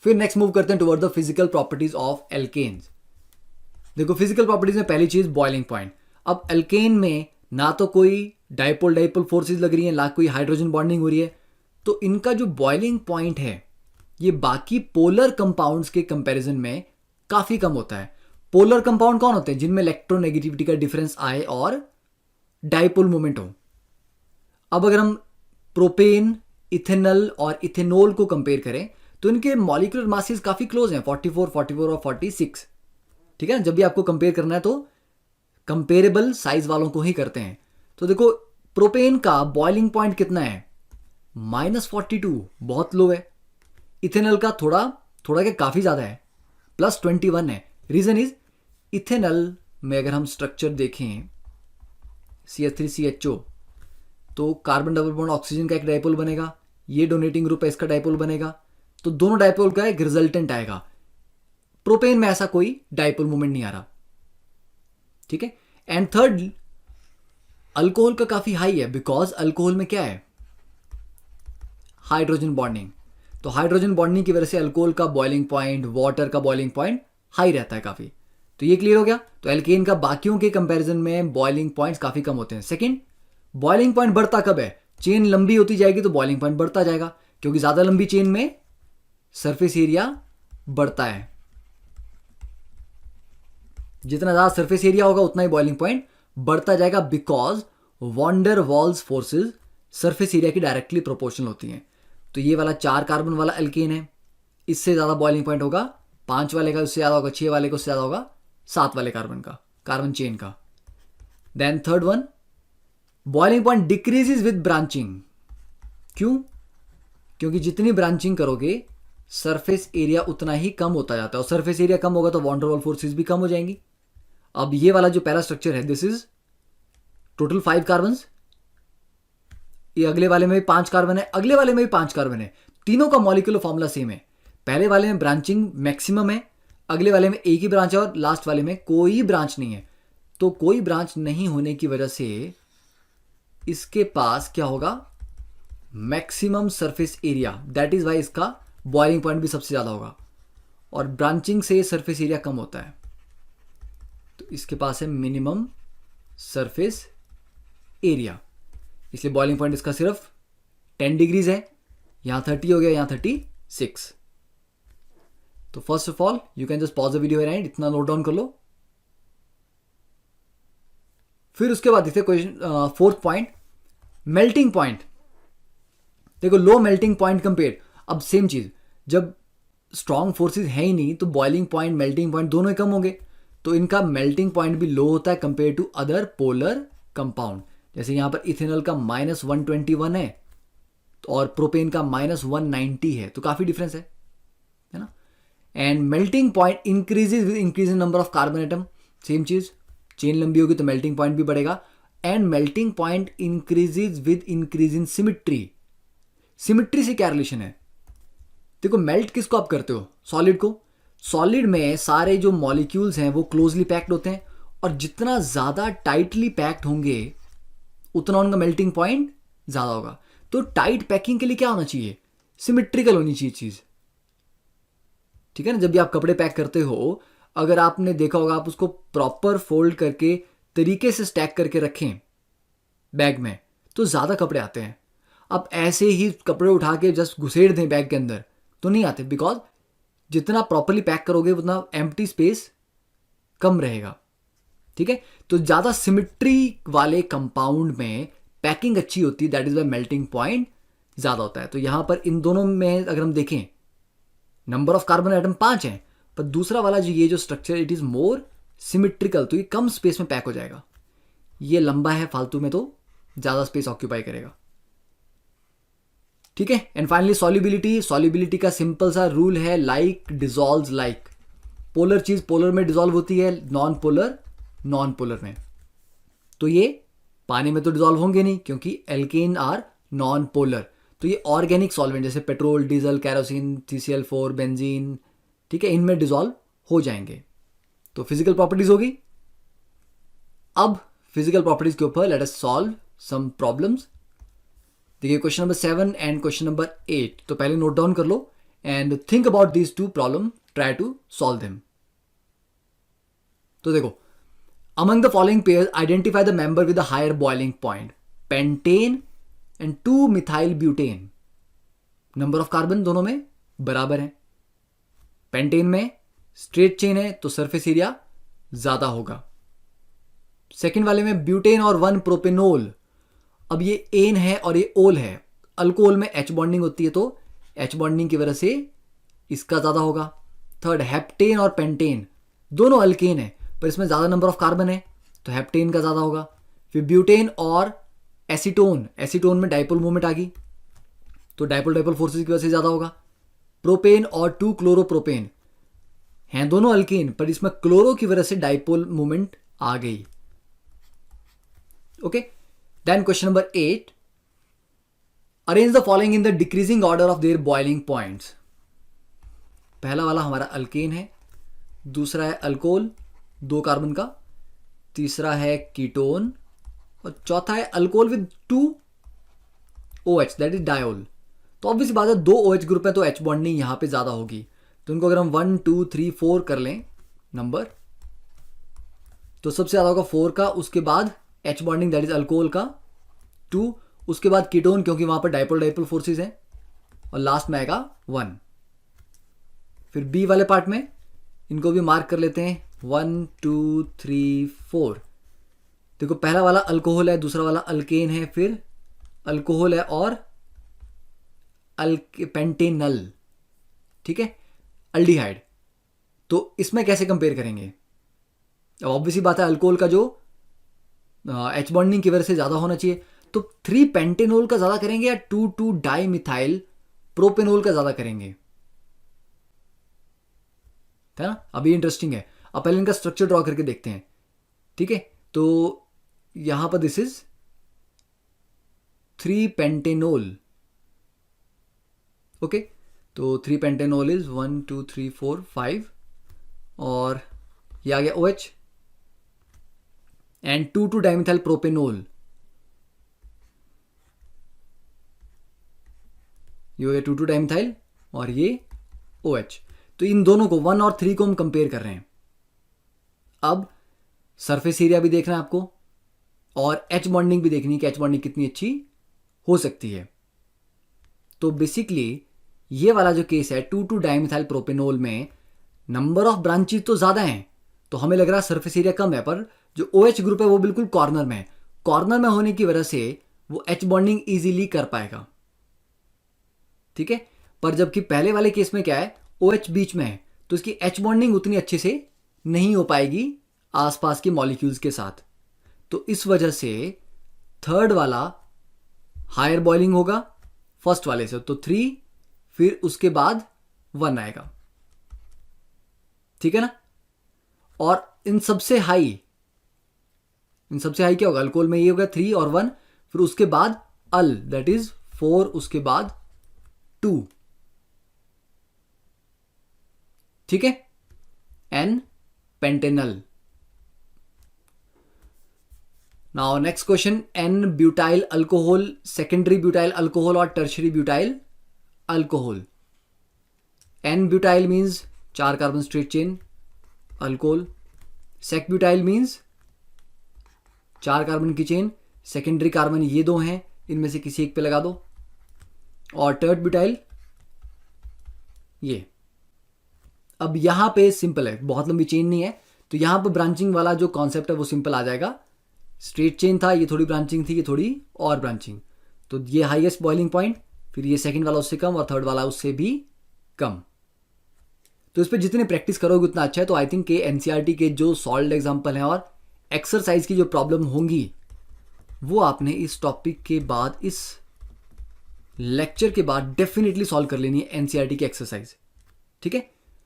फिर next move करते हैं toward the physical properties of alkanes. देखो फिजिकल प्रॉपर्टीज में पहली चीज बॉइलिंग पॉइंट। अब एल्केन में ना तो कोई डाइपोल डाइपोल फोर्सेज लग रही है, ना कोई हाइड्रोजन बॉन्डिंग हो रही है, तो इनका जो बॉइलिंग पॉइंट है ये बाकी पोलर कंपाउंड्स के कंपैरिजन में काफी कम होता है। पोलर कंपाउंड कौन होते हैं? जिनमें इलेक्ट्रोनेगेटिविटी का डिफरेंस आए और डाइपोल मोमेंट हो। अब अगर हम प्रोपेन, इथेनॉल और इथेनॉल को कंपेयर करें तो इनके मॉलिक्यूलर मासेस काफी क्लोज हैं, 44, 44 और 46। ठीक है, जब भी आपको कंपेयर करना है तो कंपेरेबल साइज वालों को ही करते हैं। तो देखो प्रोपेन का बॉइलिंग पॉइंट कितना है? -42, बहुत लो है। इथेनॉल का थोड़ा थोड़ा क्या काफी ज्यादा है, +21 है। रीजन इज इथेनॉल में अगर हम स्ट्रक्चर देखें CH3CHO तो कार्बन डबल बॉन्ड ऑक्सीजन का एक डाइपोल बनेगा, ये डोनेटिंग ग्रुप है इसका डाइपोल बनेगा, तो दोनों डाइपोल का एक रिजल्टेंट आएगा। प्रोपेन में ऐसा कोई डाइपोल मूवमेंट नहीं आ रहा। ठीक है, एंड थर्ड अल्कोहल का काफी हाई है, बिकॉज अल्कोहल में क्या है? Hydrogen bonding. तो हाइड्रोजन बॉन्डिंग की वजह से अल्कोहल का बॉइलिंग पॉइंट, वाटर का बॉइलिंग पॉइंट हाई रहता है काफी। तो ये क्लियर हो गया। तो एल्केन का बाकियों के कंपैरिजन में बॉइलिंग पॉइंट्स काफी कम होते हैं। सेकंड, बॉइलिंग पॉइंट बढ़ता कब है? चेन लंबी होती जाएगी तो बॉइलिंग पॉइंट बढ़ता जाएगा, क्योंकि ज्यादा लंबी चेन में सरफेस एरिया बढ़ता है। जितना ज्यादा सरफेस एरिया होगा उतना ही बॉइलिंग पॉइंट बढ़ता जाएगा, because van der Waals forces surface area की डायरेक्टली प्रोपोर्शनल होती हैं। तो ये वाला 4 कार्बन वाला एल्केन है, इससे ज्यादा बॉइलिंग पॉइंट होगा 5 वाले का, उससे ज्यादा होगा 6 वाले का, उससे ज्यादा होगा 7 वाले कार्बन का, कार्बन चेन का। Then third one, boiling point decreases with branching. क्यों? क्योंकि जितनी ब्रांचिंग करोगे सरफेस एरिया उतना ही कम होता जाता है, और सरफेस एरिया कम होगा तो वॉन्डर वॉल फोर्सेस भी कम हो जाएंगी। अब ये वाला जो पहला स्ट्रक्चर है, दिस इज टोटल 5 कार्बन, ये अगले वाले में भी 5 कार्बन है, अगले वाले में भी 5 कार्बन है। तीनों का मॉलिक्यूलर फॉर्मूला सेम है। पहले वाले में ब्रांचिंग मैक्सिमम है, अगले वाले में एक ही ब्रांच है, और लास्ट वाले में कोई ब्रांच नहीं है। तो कोई ब्रांच नहीं होने की वजह से इसके पास क्या होगा? Maximum surface area, that is why इसका बॉइलिंग पॉइंट भी सबसे ज्यादा होगा, और ब्रांचिंग से सरफेस एरिया कम होता है, तो इसके पास है मिनिमम सरफेस एरिया, इसलिए बॉइलिंग पॉइंट इसका सिर्फ 10 डिग्रीज है। यहां 30 हो गया, यहां 36। तो first of all you can just pause the video and इतना नोट डाउन कर लो। फिर उसके बाद देखते question 4th point, melting point. देखो लो मेल्टिंग पॉइंट कंपेयर, अब सेम चीज, जब स्ट्रॉन्ग फोर्सेस है ही नहीं तो बॉइलिंग पॉइंट, मेल्टिंग पॉइंट दोनों ही कम होंगे, तो इनका मेल्टिंग पॉइंट भी लो होता है compare to other polar compound. जैसे यहां पर इथेनॉल का -121 है और प्रोपेन का -190 है, तो काफी डिफरेंस है ना। And melting point increases with increasing number of carbon atom, same चीज, चेन लंबी होगी तो मेल्टिंग पॉइंट भी बढ़ेगा। And melting point increases with increasing symmetry. Symmetry से क्या रिलेशन है? देखो मेल्ट किसको आप करते हो? सॉलिड को। सॉलिड में सारे जो मॉलिक्यूल्स हैं वो क्लोजली पैक्ड होते हैं, और जितना ज्यादा टाइटली पैक्ड होंगे उतना उनका मेल्टिंग पॉइंट ज्यादा होगा। तो टाइट पैकिंग के लिए क्या होना चाहिए? सिमिट्रिकल होनी चाहिए चीज। ठीक है ना, जब भी आप कपड़े पैक करते हो, अगर आपने देखा होगा, आप उसको प्रॉपर फोल्ड करके तरीके से स्टैक करके रखें बैग में, तो ज्यादा कपड़े आते हैं। अब ऐसे ही कपड़े उठा के जस्ट घुसेड़ दें बैग के अंदर तो नहीं आते, बिकॉज जितना प्रॉपरली पैक करोगे उतना एम्प्टी स्पेस कम रहेगा। ठीक है, तो ज्यादा सिमिट्री वाले कंपाउंड में पैकिंग अच्छी होती है, that is why melting point ज्यादा होता है। तो यहां पर इन दोनों में अगर हम देखें, नंबर ऑफ कार्बन एटम 5 है, पर दूसरा वाला जो ये जो structure, it is more symmetrical, तो ये कम स्पेस में पैक हो जाएगा। ये लंबा है फालतू में तो ज्यादा स्पेस ऑक्यूपाई करेगा। ठीक है, एंड फाइनली सॉल्युबिलिटी। सॉल्युबिलिटी का सिंपल सा रूल है, लाइक डिसॉल्व्स लाइक। पोलर चीज पोलर में डिसॉल्व होती है, नॉन पोलर नॉन पोलर में। तो ये पानी में तो डिसॉल्व होंगे नहीं, क्योंकि एल्केन आर नॉन पोलर। तो ये ऑर्गेनिक सॉल्वेंट जैसे petrol, diesel, kerosene, CCl4, benzene, ठीक है, इनमें डिसॉल्व हो जाएंगे। तो फिजिकल प्रॉपर्टीज होगी। अब फिजिकल प्रॉपर्टीज के ऊपर let us solve some problems. देखिए question number 7 and question number 8, तो पहले नोट डाउन कर लो and think about these two problem, try to solve them. तो देखो, among the following pairs identify the member with a higher boiling point. Pentane and 2-methyl butane. Number of carbon दोनों में बराबर है. Pentane में straight chain है तो surface area ज्यादा होगा. सेकेंड वाले में ब्यूटेन और 1-प्रोपेनोल. अब ये एन है और ये ओल है. अल्कोहल में एच बॉन्डिंग होती है तो एच बॉन्डिंग की वजह से इसका ज्यादा होगा. थर्ड, हेप्टेन और पेंटेन दोनों अल्केन है पर इसमें ज्यादा नंबर ऑफ कार्बन है तो हेप्टेन का ज्यादा होगा. फिर ब्यूटेन और एसीटोन, एसीटोन में डाइपोल मूवमेंट आ गई तो डाइपोल फोर्सेस की वजह से ज्यादा होगा. प्रोपेन और 2-क्लोरोप्रोपेन हैं दोनों अल्केन पर इसमें क्लोरो की वजह से डाइपोल मूवमेंट आ गई. Okay, then question number 8, arrange the following in the decreasing order of their boiling points. पहला वाला हमारा अल्केन है, दूसरा है अल्कोहल 2 कार्बन का, तीसरा है कीटोन और चौथा है alcohol with 2 OH that is diol. तो ऑब्वियस बात है 2 OH ग्रुप है तो H बॉन्डिंग यहां पे ज्यादा होगी. तो इनको अगर हम 1 2 3 4 कर लें नंबर तो सबसे ज्यादा होगा 4 का, उसके बाद H bonding that is alcohol का 2, उसके बाद कीटोन क्योंकि वहां पर डाइपोल फोर्सेस हैं और लास्ट में आएगा 1. फिर बी वाले पार्ट में इनको भी मार्क कर लेते हैं 1 2 3 4. देखो पहला वाला अल्कोहल है, दूसरा वाला अल्केन है, फिर अल्कोहल है और पेंटेनल. ठीक है, अल्डिहाइड. तो इसमें कैसे कंपेयर करेंगे? अब ऑब्वियसली बात है अल्कोहल का जो एच बॉन्डिंग की वजह से ज्यादा होना चाहिए तो 3 पेंटेनोल का ज्यादा करेंगे या 2 डाइमिथाइल प्रोपेनोल का ज्यादा करेंगे, है ना. अभी इंटरेस्टिंग है. अब पहले इनका स्ट्रक्चर ड्रॉ करके देखते हैं. ठीक है, तो यहां पर दिस इज 3 पेंटेनोल. ओके, तो 3 पेंटेनोल इज 1 2 3 4 5 और ये आ गया OH एंड 2 डाइमिथाइल प्रोपेनोल. ये हो गया 2 डाइमिथाइल और ये OH. तो इन दोनों को 1 और 3 को हम कंपेयर कर रहे हैं. अब सरफेस एरिया भी देखना है आपको और एच बॉन्डिंग भी देखनी है कि एच बॉन्डिंग कितनी अच्छी हो सकती है. तो बेसिकली ये वाला जो केस है 2 डाइमिथाइल प्रोपेनोल में नंबर ऑफ ब्रांचेस तो ज्यादा हैं तो हमें लग रहा है सरफेस एरिया कम है, पर जो OH ग्रुप है वो बिल्कुल कॉर्नर में है. कॉर्नर में होने की वजह से वो एच बॉन्डिंग इजीली कर पाएगा. ठीक है, पर जबकि पहले वाले केस में क्या है OH बीच में है तो इसकी एच बॉन्डिंग उतनी अच्छे से नहीं हो पाएगी आसपास के मॉलिक्यूल्स के साथ. तो इस वजह से थर्ड वाला हायर बॉइलिंग होगा फर्स्ट वाले से, तो 3 फिर उसके बाद 1 आएगा. ठीक है ना. और इन सबसे हाई क्या होगा? अल्कोहल में ये होगा 3 और 1, फिर उसके बाद अल दैट इज 4, उसके बाद 2. ठीक है, n pentanal. Now next question, n butyl alcohol, secondary butyl alcohol और tertiary butyl alcohol. N butyl means 4 carbon straight chain alcohol. Sec butyl means 4 carbon की चेन, सेकेंडरी कार्बन ये 2 हैं, इनमें से किसी एक पे लगा दो. और टर्ड ब्यूटाइल ये. अब यहां पे सिंपल है, बहुत लंबी चेन नहीं है तो यहां पर ब्रांचिंग वाला जो कॉन्सेप्ट है वो सिंपल आ जाएगा. स्ट्रेट चेन था, ये थोड़ी ब्रांचिंग थी, ये थोड़ी और ब्रांचिंग. तो ये हाईएस्ट बॉइलिंग पॉइंट, फिर ये सेकंड वाला उससे कम और थर्ड वाला उससे भी कम. तो इस पर जितने प्रैक्टिस करोगे उतना अच्छा है. तो आई थिंक एनसीईआरटी के जो सॉल्व्ड एग्जांपल हैं और एक्सरसाइज की जो प्रॉब्लम होंगी वो आपने इस टॉपिक के बाद, इस लेक्चर के बाद डेफिनेटली सॉल्व कर लेनी है एनसीईआरटी की एक्सरसाइज. ठीक है,